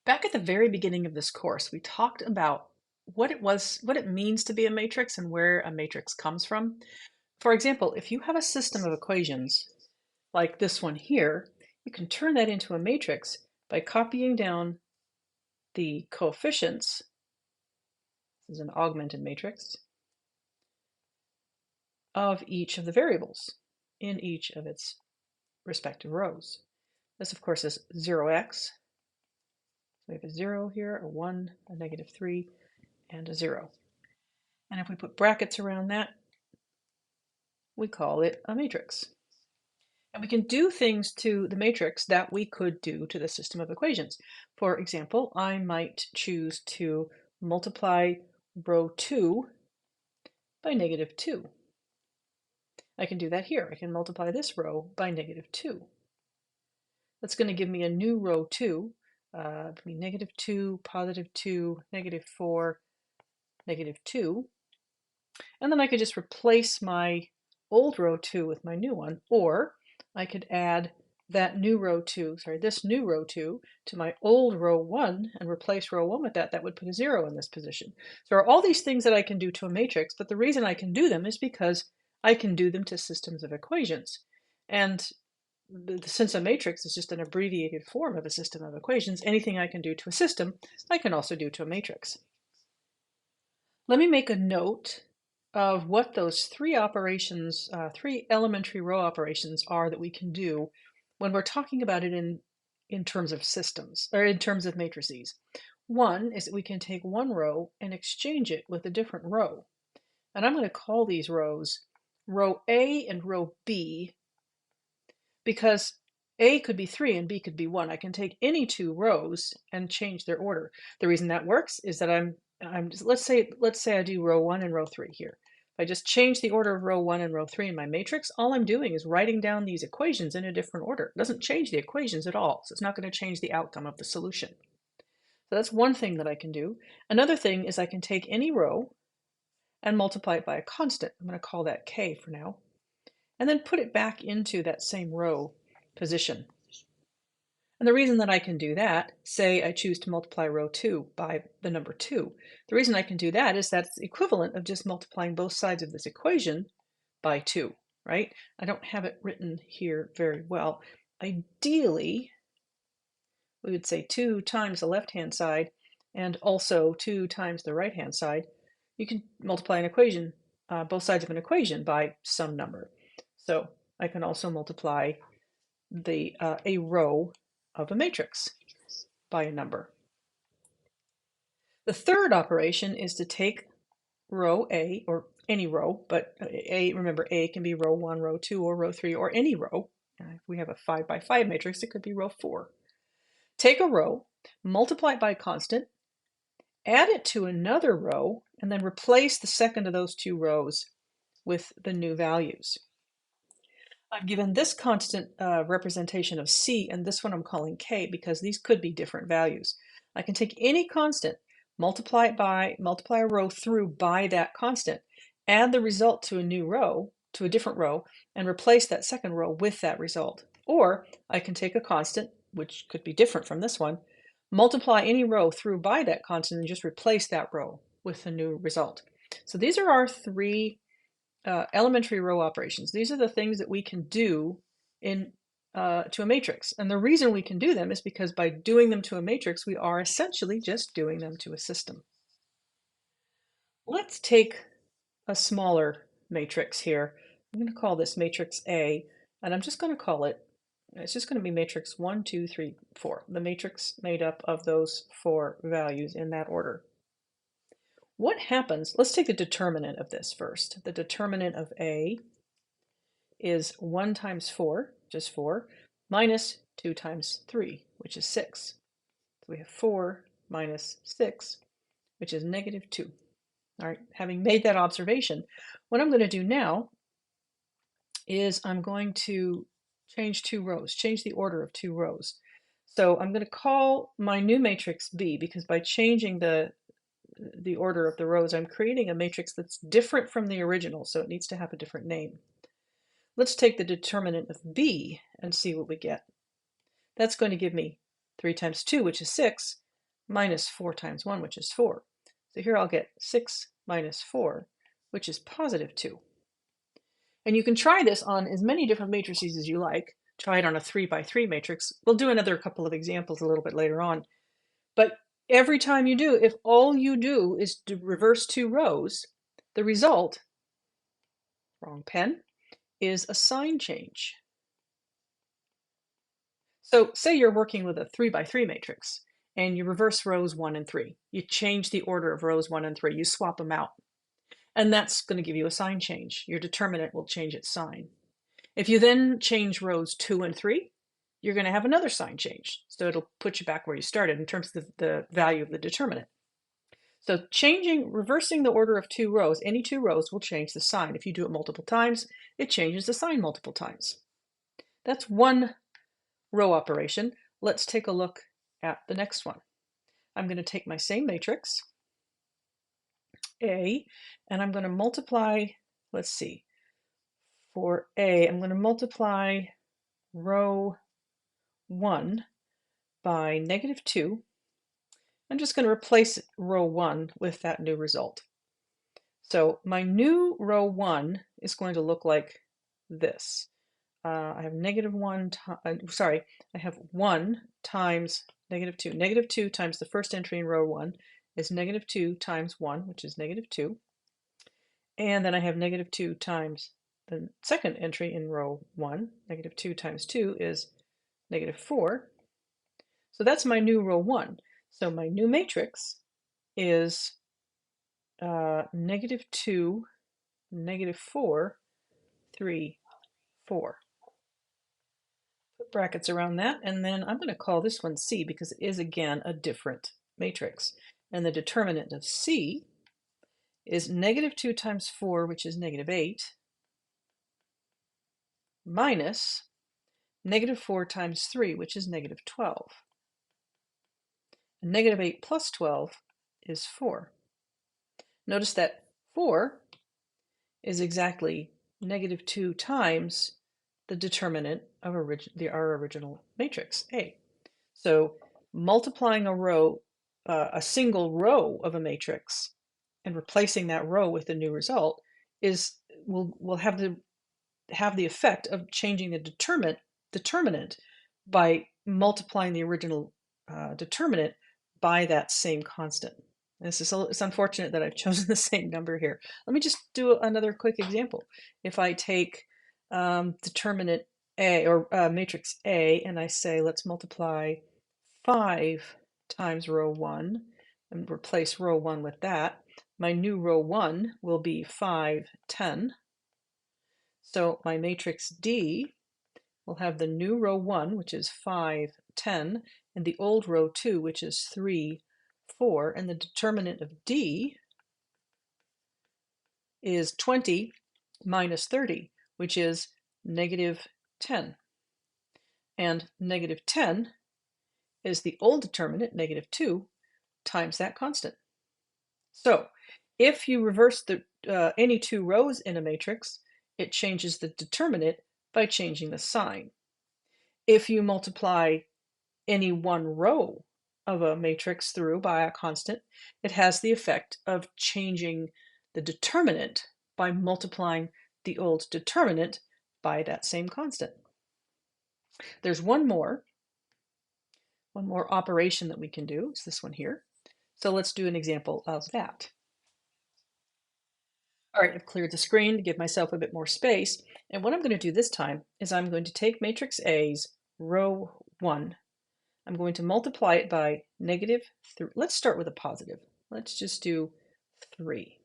Back at the very beginning of this course, we talked about what it means to be a matrix and where a matrix comes from. For example, if you have a system of equations like this one here, you can turn that into a matrix by copying down the coefficients. This is an augmented matrix of each of the variables in each of its respective rows. This, of course, is 0x. We have a 0 here, a 1, a -3, and a 0. And if we put brackets around that, we call it a matrix. And we can do things to the matrix that we could do to the system of equations. For example, I might choose to multiply row 2 by -2. I can do that here. I can multiply this row by -2. That's going to give me a new row 2, -2, +2, -4, -2. And then I could just replace my old row 2 with my new one, or I could add that new row 2, this new row 2 to my old row 1 and replace row 1 with that. That would put a 0 in this position. So there are all these things that I can do to a matrix, but the reason I can do them is because I can do them to systems of equations. And since a matrix is just an abbreviated form of a system of equations, anything I can do to a system, I can also do to a matrix. Let me make a note of what those three operations, three elementary row operations are that we can do when we're talking about it in terms of systems, or in terms of matrices. One is that we can take one row and exchange it with a different row. And I'm going to call these rows row A and row B, because A could be 3 and B could be 1. I can take any two rows and change their order. The reason that works is that let's say I do row 1 and row 3 here. If I just change the order of row 1 and row 3 in my matrix, all I'm doing is writing down these equations in a different order. It doesn't change the equations at all, so it's not going to change the outcome of the solution. So that's one thing that I can do. Another thing is I can take any row and multiply it by a constant. I'm going to call that k for now, and then put it back into that same row position. And the reason that I can do that, say I choose to multiply row 2 by the number 2, the reason I can do that is that's the equivalent of just multiplying both sides of this equation by 2, right? I don't have it written here very well. Ideally, we would say 2 times the left-hand side and also 2 times the right-hand side. You can multiply an equation, both sides of an equation by some number. So I can also multiply a row of a matrix by a number. The third operation is to take row A, or any row, but remember A can be row 1, row 2, or row 3, or any row. If we have a 5 by 5 matrix, it could be row 4. Take a row, multiply it by a constant, add it to another row, and then replace the second of those two rows with the new values. I've given this constant representation of C, and this one I'm calling K, because these could be different values. I can take any constant, multiply a row through by that constant, add the result to a new row, to a different row, and replace that second row with that result. Or I can take a constant, which could be different from this one, multiply any row through by that constant and just replace that row with the new result. So these are our three elementary row operations. These are the things that we can do to a matrix. And the reason we can do them is because by doing them to a matrix, we are essentially just doing them to a system. Let's take a smaller matrix here. I'm going to call this matrix A, and I'm just going to call it, it's just going to be matrix 1, 2, 3, 4. The matrix made up of those 4 values in that order. What happens, let's take the determinant of this first. The determinant of A is 1 times 4, which is 4, minus 2 times 3, which is 6. So we have 4 minus 6, which is -2. All right, having made that observation, what I'm going to do now is I'm going to change 2 rows, change the order of 2 rows. So I'm going to call my new matrix B, because by changing the order of the rows, I'm creating a matrix that's different from the original, so it needs to have a different name. Let's take the determinant of B and see what we get. That's going to give me 3 times 2, which is 6, minus 4 times 1, which is 4. So here I'll get 6 minus 4, which is positive 2. And you can try this on as many different matrices as you like. Try it on a 3 by 3 matrix. We'll do another couple of examples a little bit later on. But every time you do, if all you do is to reverse 2 rows, the result, wrong pen, is a sign change. So say you're working with a 3 by 3 matrix and you reverse rows 1 and 3. You change the order of rows 1 and 3. You swap them out. And that's going to give you a sign change. Your determinant will change its sign. If you then change rows 2 and 3, you're going to have another sign change. So it'll put you back where you started in terms of the value of the determinant. So reversing the order of 2 rows, any 2 rows will change the sign. If you do it multiple times, it changes the sign multiple times. That's one row operation. Let's take a look at the next one. I'm going to take my same matrix, A, and I'm going to multiply, let's see, for A, I'm going to multiply row 1 by negative 2. I'm just going to replace row 1 with that new result. So my new row 1 is going to look like this. I have negative 1, I have 1 times negative 2. Negative 2 times the first entry in row 1 is negative 2 times 1, which is negative 2. And then I have negative 2 times the second entry in row 1. Negative 2 times 2 is negative 4. So that's my new row 1. So my new matrix is negative 2, negative 4, 3, 4. Put brackets around that, and then I'm going to call this one C because it is, again, a different matrix. And the determinant of C is negative 2 times 4, which is negative 8, minus negative 4 times 3, which is negative 12. And negative 8 plus 12 is 4. Notice that 4 is exactly negative 2 times the determinant of our original matrix, A. So multiplying a single row of a matrix and replacing that row with a new result will have the effect of changing the determinant by multiplying the original determinant by that same constant. It's unfortunate that I've chosen the same number here. Let me just do another quick example. If I take determinant A, or matrix A, and I say let's multiply 5 times row 1 and replace row 1 with that, my new row 1 will be 5, 10. So my matrix D will have the new row 1, which is 5, 10, and the old row 2, which is 3, 4, and the determinant of D is 20 minus 30, which is negative 10. And negative 10 is the old determinant, negative 2, times that constant. So if you reverse any 2 rows in a matrix, it changes the determinant by changing the sign. If you multiply any 1 row of a matrix through by a constant, it has the effect of changing the determinant by multiplying the old determinant by that same constant. There's one more operation that we can do. It's this one here. So let's do an example of that. All right, I've cleared the screen to give myself a bit more space. And what I'm going to do this time is I'm going to take matrix A's row 1. I'm going to multiply it by negative 3. Let's start with a positive. Let's just do 3.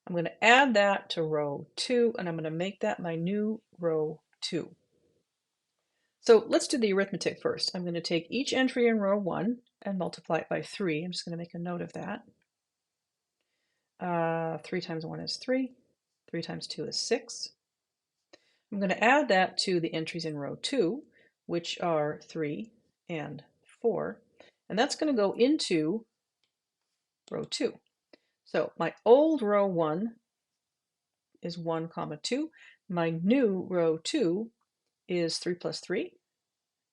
I'm going to add that to row 2, and I'm going to make that my new row 2. So let's do the arithmetic first. I'm going to take each entry in row 1 and multiply it by 3. I'm just going to make a note of that. 3 times 1 is 3. 3 times 2 is 6. I'm going to add that to the entries in row 2, which are 3 and 4. And that's going to go into row 2. So my old row 1 is 1, 2. My new row 2 is 3 plus 3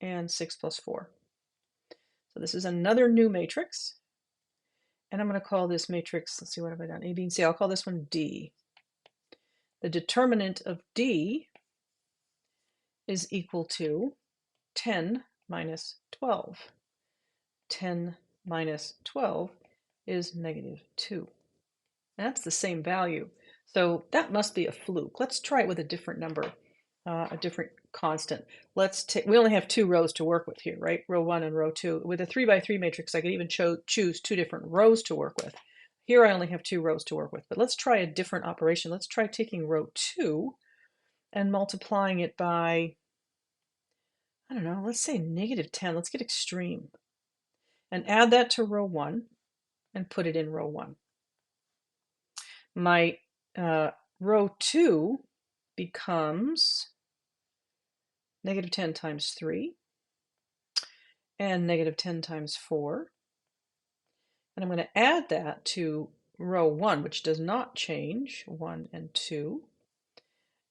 and 6 plus 4. So this is another new matrix. And I'm going to call this matrix, let's see, what have I done? A, B, and C. I'll call this one D. The determinant of D is equal to 10 minus 12. 10 minus 12 is negative 2. That's the same value. So that must be a fluke. Let's try it with a different number, a different constant. Let's take, we only have 2 rows to work with here, right? Row 1 and row 2. With a 3 by 3 matrix, I could even choose 2 different rows to work with. Here I only have 2 rows to work with, but let's try a different operation. Let's try taking row 2 and multiplying it by, I don't know, let's say negative 10. Let's get extreme. And add that to row 1 and put it in row 1. My row 2 becomes negative 10 times 3 and negative 10 times 4. And I'm going to add that to row 1, which does not change, 1 and 2.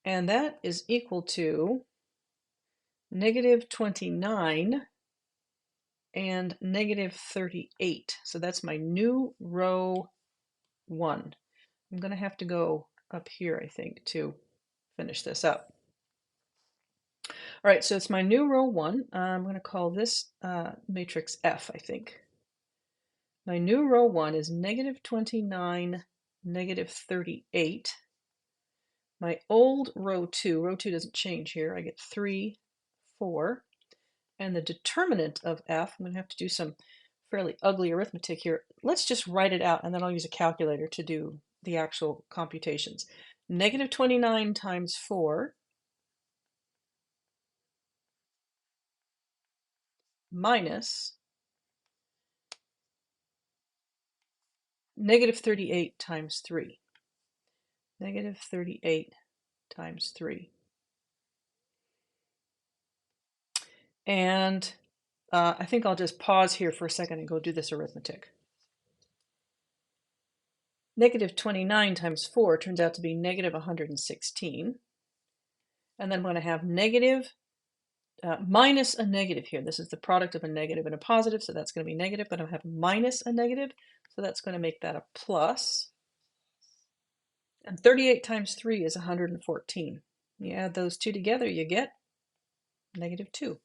And that is equal to negative 29 and negative 38. So that's my new row 1. I'm going to have to go up here, I think, to finish this up. All right, so it's my new row 1. I'm going to call this matrix F, I think. My new row 1 is negative 29, negative 38. My old row 2 doesn't change here. I get 3, 4. And the determinant of F, I'm going to have to do some fairly ugly arithmetic here. Let's just write it out, and then I'll use a calculator to do the actual computations. Negative 29 times 4 minus negative 38 times 3. Negative 38 times 3. And I think I'll just pause here for a second and go do this arithmetic. Negative 29 times 4 turns out to be negative 116. And then I'm going to have negative minus a negative here. This is the product of a negative and a positive, so that's going to be negative, but I have minus a negative, so that's going to make that a plus. And 38 times 3 is 114. You add those two together, you get negative 2.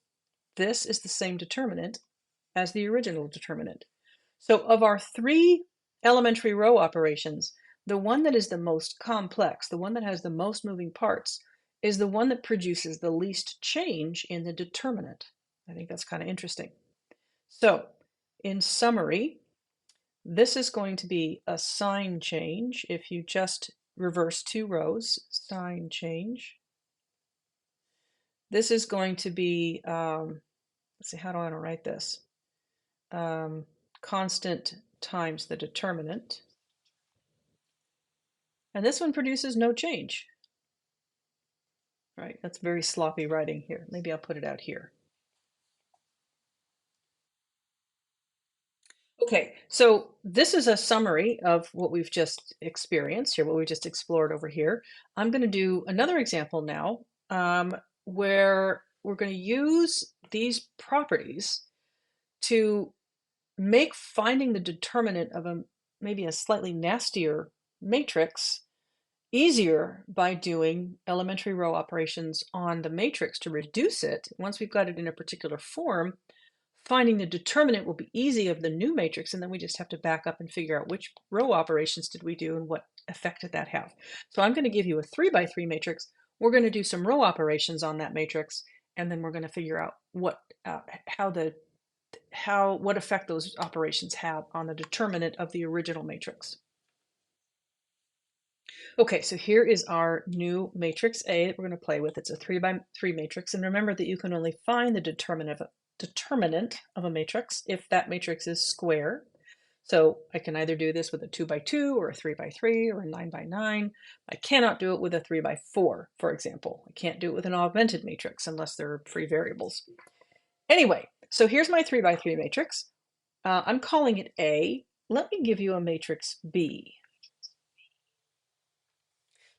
This is the same determinant as the original determinant. So of our 3 elementary row operations, the one that is the most complex, the one that has the most moving parts, is the one that produces the least change in the determinant. I think that's kind of interesting. So in summary, this is going to be a sign change. If you just reverse 2 rows, sign change. This is going to be, let's see, how do I want to write this? Constant times the determinant. And this one produces no change. Right, that's very sloppy writing here. Maybe I'll put it out here. Okay, so this is a summary of what we've just experienced here, what we just explored over here. I'm going to do another example now where we're going to use these properties to make finding the determinant of maybe a slightly nastier matrix easier by doing elementary row operations on the matrix to reduce it. Once we've got it in a particular form, finding the determinant will be easy of the new matrix, and then we just have to back up and figure out which row operations did we do and what effect did that have. So I'm going to give you a 3 by 3 matrix. We're going to do some row operations on that matrix, and then we're going to figure out what what effect those operations have on the determinant of the original matrix. Okay, so here is our new matrix A that we're going to play with. It's a 3 by 3 matrix, and remember that you can only find the determinant of a matrix if that matrix is square. So I can either do this with a 2 by 2 or a 3 by 3 or a 9 by 9. I cannot do it with a 3 by 4, for example. I can't do it with an augmented matrix unless they're free variables. Anyway, so here's my 3 by 3 matrix. I'm calling it A. Let me give you a matrix B.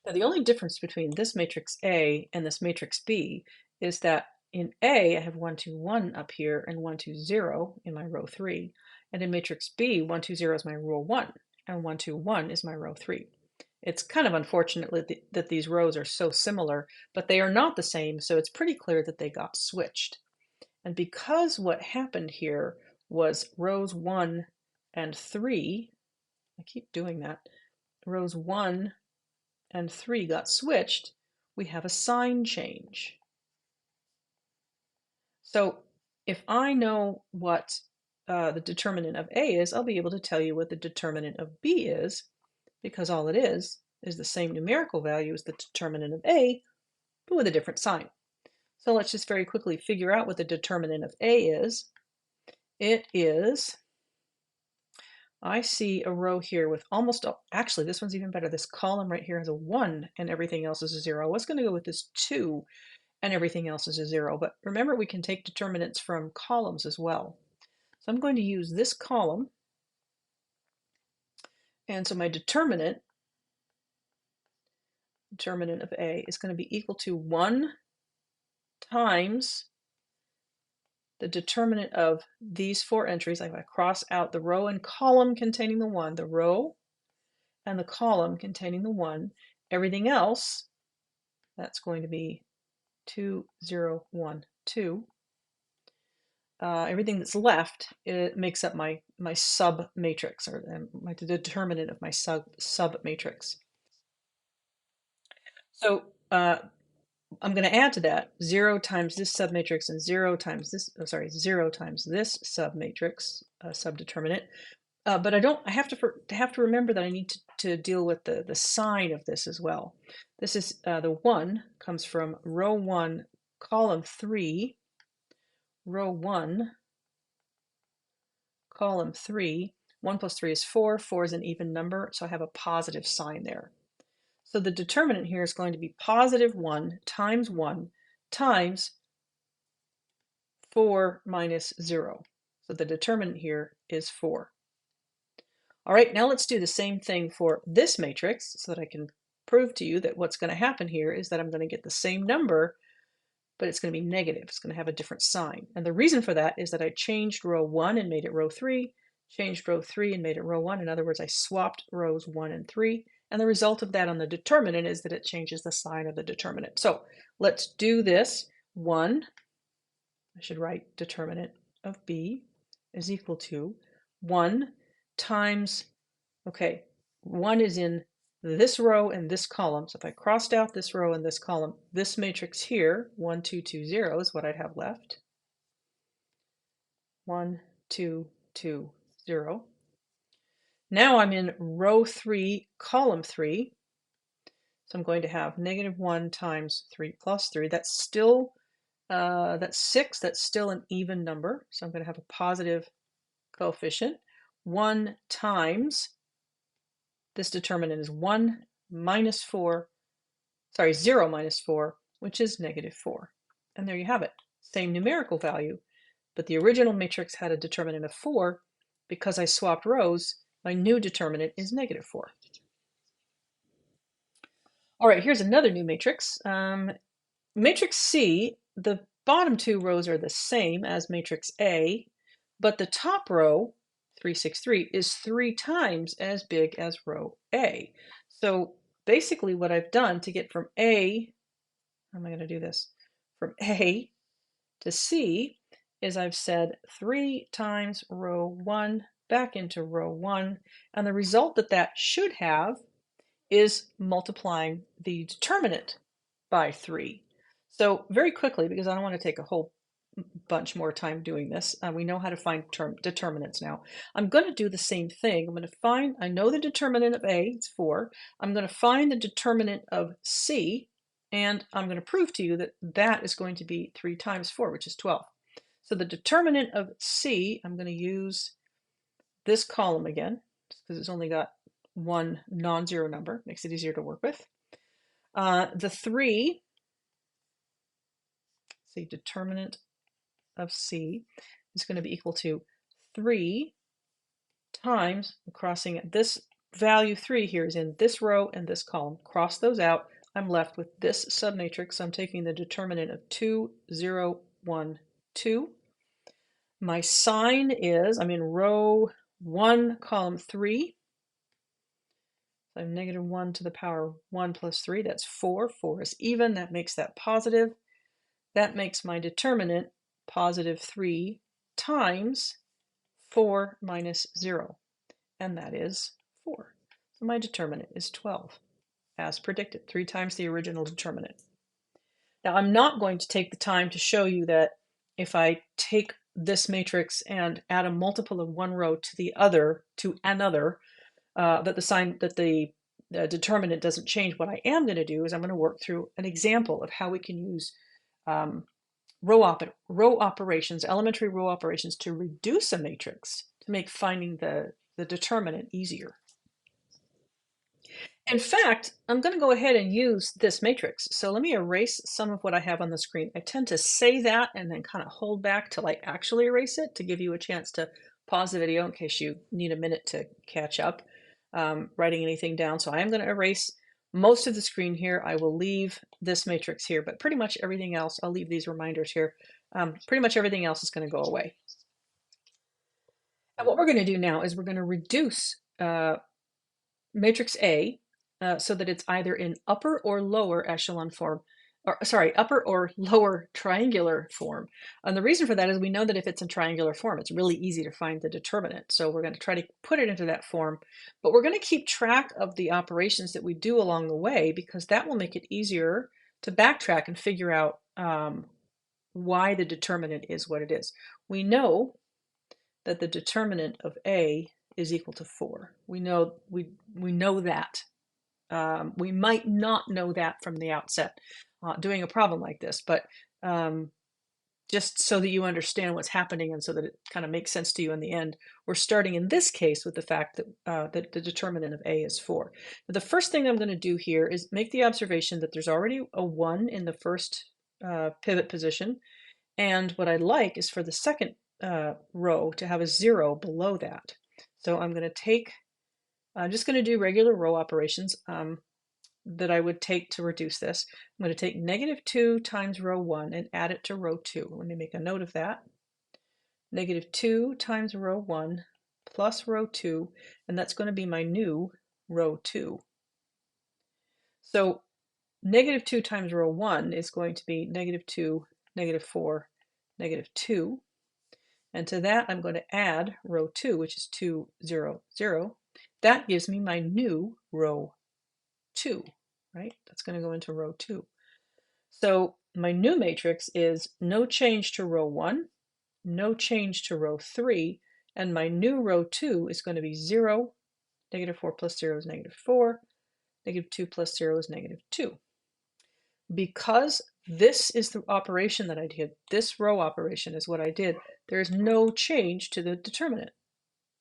Now, the only difference between this matrix A and this matrix B is that in A, I have 1, 2, 1 up here and 1, 2, 0 in my row 3. And in matrix B, 1, 2, 0 is my row 1 and 1, 2, 1 is my row 3. It's kind of unfortunate that these rows are so similar, but they are not the same, so it's pretty clear that they got switched. And because what happened here was rows 1 and 3, I keep doing that, rows 1 and 3 got switched, we have a sign change. So if I know what the determinant of A is, I'll be able to tell you what the determinant of B is, because all it is the same numerical value as the determinant of A, but with a different sign. So let's just very quickly figure out what the determinant of A is. It is, I see a row here with almost, actually this one's even better. This column right here has a 1 and everything else is a 0. I was going to go with this 2 and everything else is a 0. But remember, we can take determinants from columns as well. So I'm going to use this column. And so my determinant of A is going to be equal to 1 times the determinant of these 4 entries. If I cross out the row and column containing the 1, the row and the column containing the 1, everything else, that's going to be 2, 0, 1, 2. Everything that's left, it makes up my sub matrix, or the determinant of my sub matrix. So I'm going to add to that 0 times this submatrix and 0 times this, 0 times this submatrix, subdeterminant. But I have to remember that I need to deal with the sign of this as well. This is the 1 comes from row 1, column 3, row 1, column 3. 1 plus 3 is 4. 4 is an even number, so I have a positive sign there. So the determinant here is going to be positive 1 times 4 minus 0. So the determinant here is 4. All right, now let's do the same thing for this matrix so that I can prove to you that what's going to happen here is that I'm going to get the same number, but it's going to be negative. It's going to have a different sign. And the reason for that is that I changed row 1 and made it row 3, changed row 3 and made it row 1. In other words, I swapped rows 1 and 3. And the result of that on the determinant is that it changes the sign of the determinant. So let's do this. 1, I should write determinant of B is equal to 1 times, okay, 1 is in this row and this column. So if I crossed out this row and this column, this matrix here, 1, 2, 2, 0 is what I'd have left. 1, 2, 2, 0. Now I'm in row 3, column 3. So I'm going to have negative 1 times 3 plus 3. That's still, that's 6. That's still an even number. So I'm going to have a positive coefficient. 1 times, this determinant is 1 minus 4, sorry, 0 minus 4, which is negative 4. And there you have it. Same numerical value, but the original matrix had a determinant of 4. Because I swapped rows, my new determinant is negative 4. All right, here's another new matrix. Matrix C, the bottom 2 rows are the same as matrix A, but the top row, 3, 6, 3, is 3 times as big as row A. So basically what I've done to get from A, how am I going to do this? From A to C is I've said 3 times row 1 back into row 1, and the result that should have is multiplying the determinant by 3. So very quickly, because I don't want to take a whole bunch more time doing this, we know how to find determinants now. I'm going to do the same thing. I'm going to find, I know the determinant of A, it's 4. I'm going to find the determinant of C, and I'm going to prove to you that that is going to be 3 times 4, which is 12. So the determinant of C, I'm going to use this column again, because it's only got one non-zero number, makes it easier to work with. The 3, see, determinant of C is going to be equal to 3 times, I'm crossing it, this value 3 here is in this row and this column. Cross those out. I'm left with this submatrix. I'm taking the determinant of 2, 0, 1, 2. My sign is, I'm in row 1, column 3. So I'm negative 1 to the power 1 plus 3. That's 4. 4 is even. That makes that positive. That makes my determinant positive 3 times 4 minus 0. And that is 4. So my determinant is 12, as predicted, 3 times the original determinant. Now, I'm not going to take the time to show you that if I take this matrix and add a multiple of one row to the other, to another, that the determinant doesn't change. What I am going to do is I'm going to work through an example of how we can use row operations, elementary row operations, to reduce a matrix to make finding the determinant easier. In fact, I'm going to go ahead and use this matrix. So let me erase some of what I have on the screen. I tend to say that and then kind of hold back till I actually erase it to give you a chance to pause the video in case you need a minute to catch up writing anything down. So I am going to erase most of the screen here. I will leave this matrix here, but pretty much everything else, I'll leave these reminders here. Pretty much everything else is going to go away. And what we're going to do now is we're going to reduce matrix A so that it's either in upper or lower echelon form, or sorry, upper or lower triangular form. And the reason for that is we know that if it's in triangular form, it's really easy to find the determinant. So we're going to try to put it into that form, but we're going to keep track of the operations that we do along the way, because that will make it easier to backtrack and figure out why the determinant is what it is. We know that the determinant of A is equal to 4. We know that. We might not know that from the outset doing a problem like this, but just so that you understand what's happening and so that it kind of makes sense to you in the end, we're starting in this case with the fact that, that the determinant of A is 4. But the first thing I'm going to do here is make the observation that there's already a 1 in the first pivot position, and what I'd like is for the second row to have a 0 below that. So I'm just going to do regular row operations that I would take to reduce this. I'm going to take negative 2 times row 1 and add it to row 2. Let me make a note of that. Negative 2 times row 1 plus row 2, and that's going to be my new row 2. So negative 2 times row 1 is going to be negative 2, negative 4, negative 2. And to that, I'm going to add row 2, which is 2, 0, 0. That gives me my new row 2, right? That's going to go into row 2. So my new matrix is no change to row 1, no change to row 3, and my new row 2 is going to be 0, negative 4 plus 0 is negative 4, negative 2 plus 0 is negative 2. Because this is the operation that I did, this row operation is what I did, there is no change to the determinant.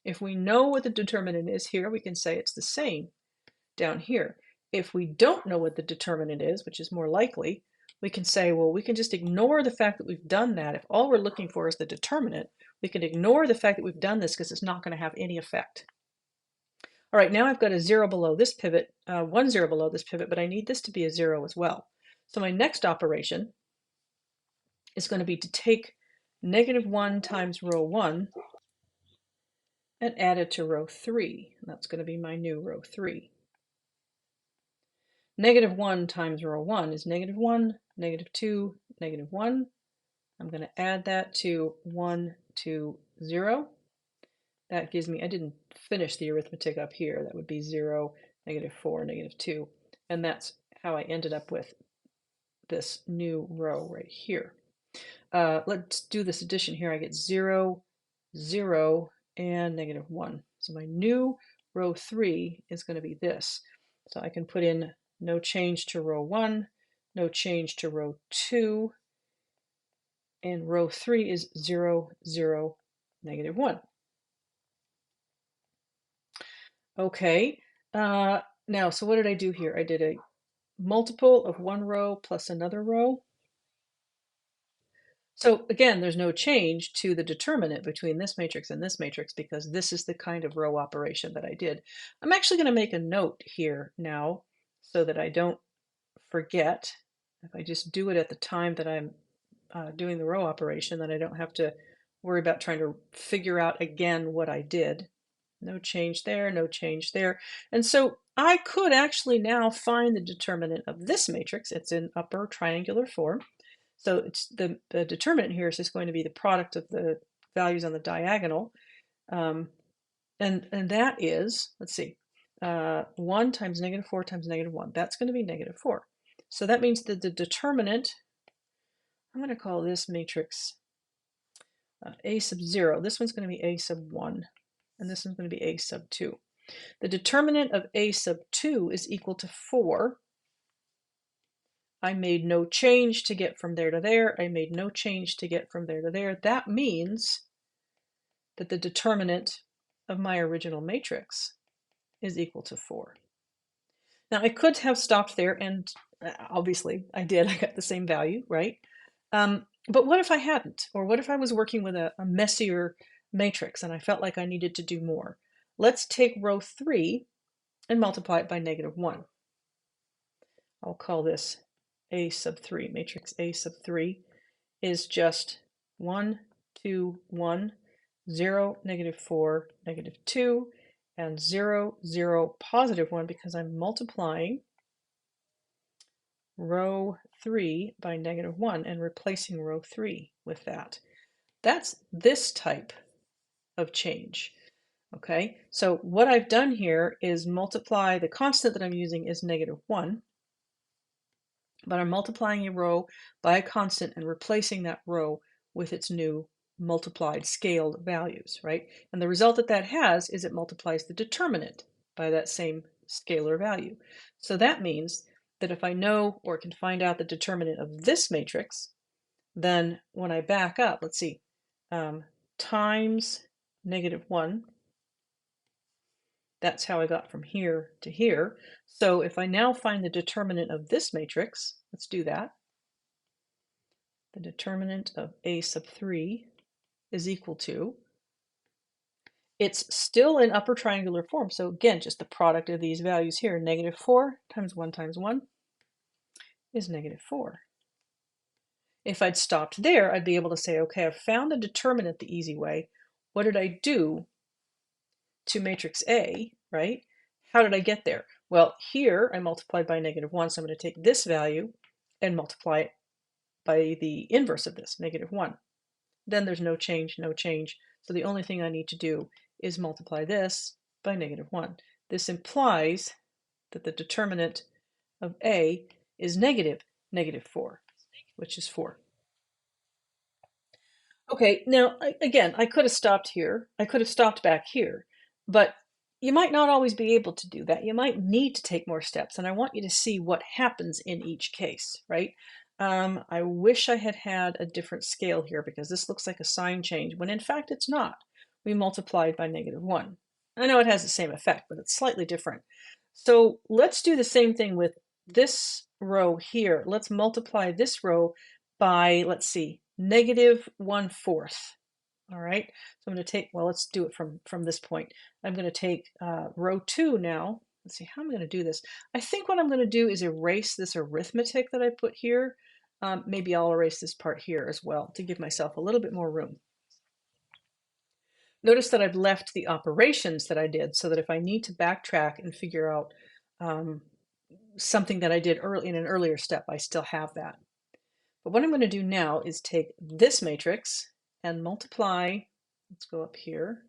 If we know what the determinant is here, we can say it's the same down here. If we don't know what the determinant is, which is more likely, we can say, well, we can just ignore the fact that we've done that. If all we're looking for is the determinant, we can ignore the fact that we've done this because it's not going to have any effect. All right, now I've got a 0 below this pivot, 1 0 below this pivot, but I need this to be a 0 as well. So my next operation is going to be to take negative 1 times row 1 and add it to row 3. And that's going to be my new row 3. Negative 1 times row 1 is negative 1, negative 2, negative 1. I'm going to add that to 1, 2, 0. That gives me, I didn't finish the arithmetic up here. That would be 0, negative 4, negative 2. And that's how I ended up with this new row right here. Let's do this addition here. I get 0, 0, and negative 1. So my new row 3 is going to be this. So I can put in no change to row 1, no change to row 2, and row 3 is 0, 0, negative 1. Okay, now, so what did I do here? I did a multiple of one row plus another row. So again, there's no change to the determinant between this matrix and this matrix because this is the kind of row operation that I did. I'm actually going to make a note here now so that I don't forget, if I just do it at the time that I'm doing the row operation, then I don't have to worry about trying to figure out again what I did. No change there, no change there. And so I could actually now find the determinant of this matrix. It's in upper triangular form. So it's the determinant here is just going to be the product of the values on the diagonal. And that is, let's see, 1 times -4 times -1. That's going to be -4. So that means that the determinant, I'm going to call this matrix a sub 0. This one's going to be a sub 1, and this one's going to be a sub 2. The determinant of a sub 2 is equal to 4. I made no change to get from there to there. I made no change to get from there to there. That means that the determinant of my original matrix is equal to 4. Now I could have stopped there, and obviously I did. I got the same value, right? But what if I hadn't? Or what if I was working with a messier matrix and I felt like I needed to do more? Let's take row 3 and multiply it by -1. I'll call this a sub 3. Matrix a sub 3 is just 1, 2, 1, 0, -4, -2, and 0, 0, +1 because I'm multiplying row 3 by -1 and replacing row 3 with that. That's this type of change. Okay, so what I've done here is multiply, the constant that I'm using is -1, but I'm multiplying a row by a constant and replacing that row with its new multiplied scaled values, right? And the result that has is it multiplies the determinant by that same scalar value. So that means that if I know or can find out the determinant of this matrix, then when I back up, let's see, times -1, that's how I got from here to here. So if I now find the determinant of this matrix, let's do that. The determinant of a sub 3 is equal to, it's still in upper triangular form. So again, just the product of these values here, -4 times 1 is -4. If I'd stopped there, I'd be able to say, okay, I've found the determinant the easy way. What did I do to matrix A, right? How did I get there? Well, here I multiplied by -1, so I'm going to take this value and multiply it by the inverse of this, -1. Then there's no change, no change. So the only thing I need to do is multiply this by -1. This implies that the determinant of A is -4, which is 4. Okay, now again, I could have stopped here. I could have stopped back here, but you might not always be able to do that. You might need to take more steps, and I want you to see what happens in each case, right? I wish I had had a different scale here because this looks like a sign change when in fact it's not. We multiplied by -1. I know it has the same effect, but it's slightly different. So let's do the same thing with this row here. Let's multiply this row by, let's see, -1/4. All right, so I'm going to take, well, let's do it from this point. I'm going to take row 2 now. Let's see, how am I going to do this? I think what I'm going to do is erase this arithmetic that I put here. Maybe I'll erase this part here as well to give myself a little bit more room. Notice that I've left the operations that I did so that if I need to backtrack and figure out something that I did in an earlier step, I still have that. But what I'm going to do now is take this matrix and multiply, let's go up here,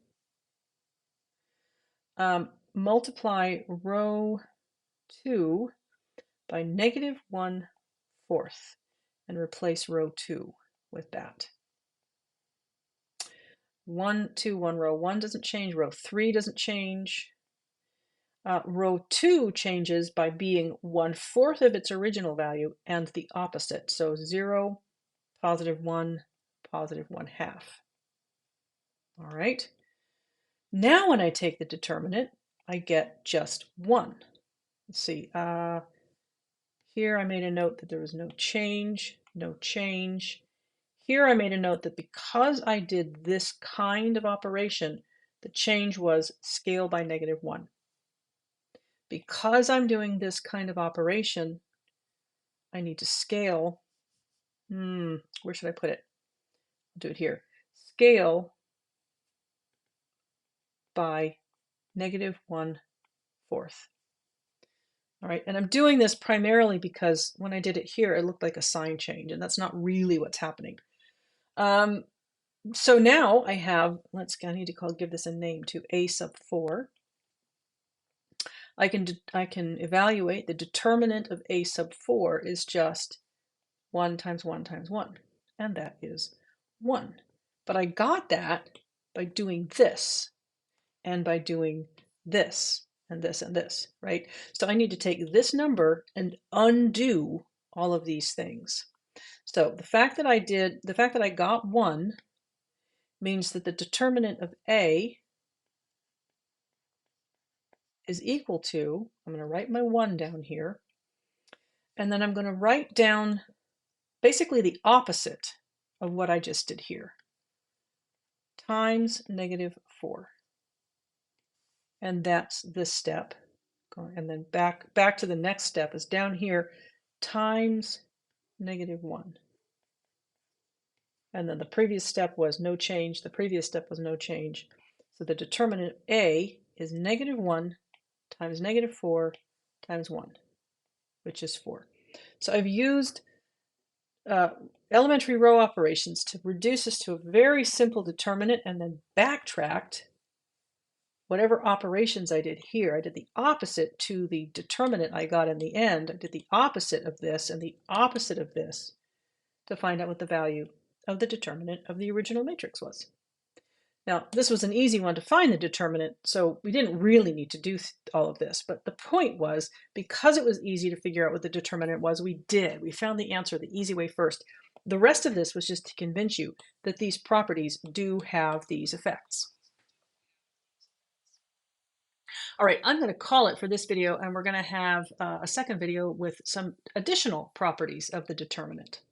multiply row 2 by -1/4 and replace row 2 with that. 1, 2, 1, row 1 doesn't change, row 3 doesn't change. Row 2 changes by being 1/4 of its original value and the opposite. So 0, +1, +1/2. All right. Now when I take the determinant, I get just 1. Let's see. Here I made a note that there was no change, no change. Here I made a note that because I did this kind of operation, the change was scale by -1. Because I'm doing this kind of operation, I need to scale. Where should I put it? I'll do it here. Scale by -1/4. All right, and I'm doing this primarily because when I did it here, it looked like a sign change, and that's not really what's happening. So now I have, I need to give this a name too, a sub 4. I can evaluate the determinant of a sub 4 is just 1 times 1 times 1, and that is 1. But I got that by doing this, and by doing this, and this, and this, right? So I need to take this number and undo all of these things. So the fact that I got 1 means that the determinant of A is equal to, I'm going to write my 1 down here, and then I'm going to write down basically the opposite of what I just did here, times -4. And that's this step. And then back to the next step is down here, times -1. And then the previous step was no change. The previous step was no change. So the determinant A is -1 times -4 times 1, which is 4. So I've used elementary row operations to reduce this to a very simple determinant, and then backtracked whatever operations I did here. I did the opposite to the determinant I got in the end. I did the opposite of this and the opposite of this to find out what the value of the determinant of the original matrix was. Now, this was an easy one to find the determinant, so we didn't really need to do all of this. But the point was, because it was easy to figure out what the determinant was, we did. We found the answer the easy way first. The rest of this was just to convince you that these properties do have these effects. All right, I'm going to call it for this video, and we're going to have a second video with some additional properties of the determinant.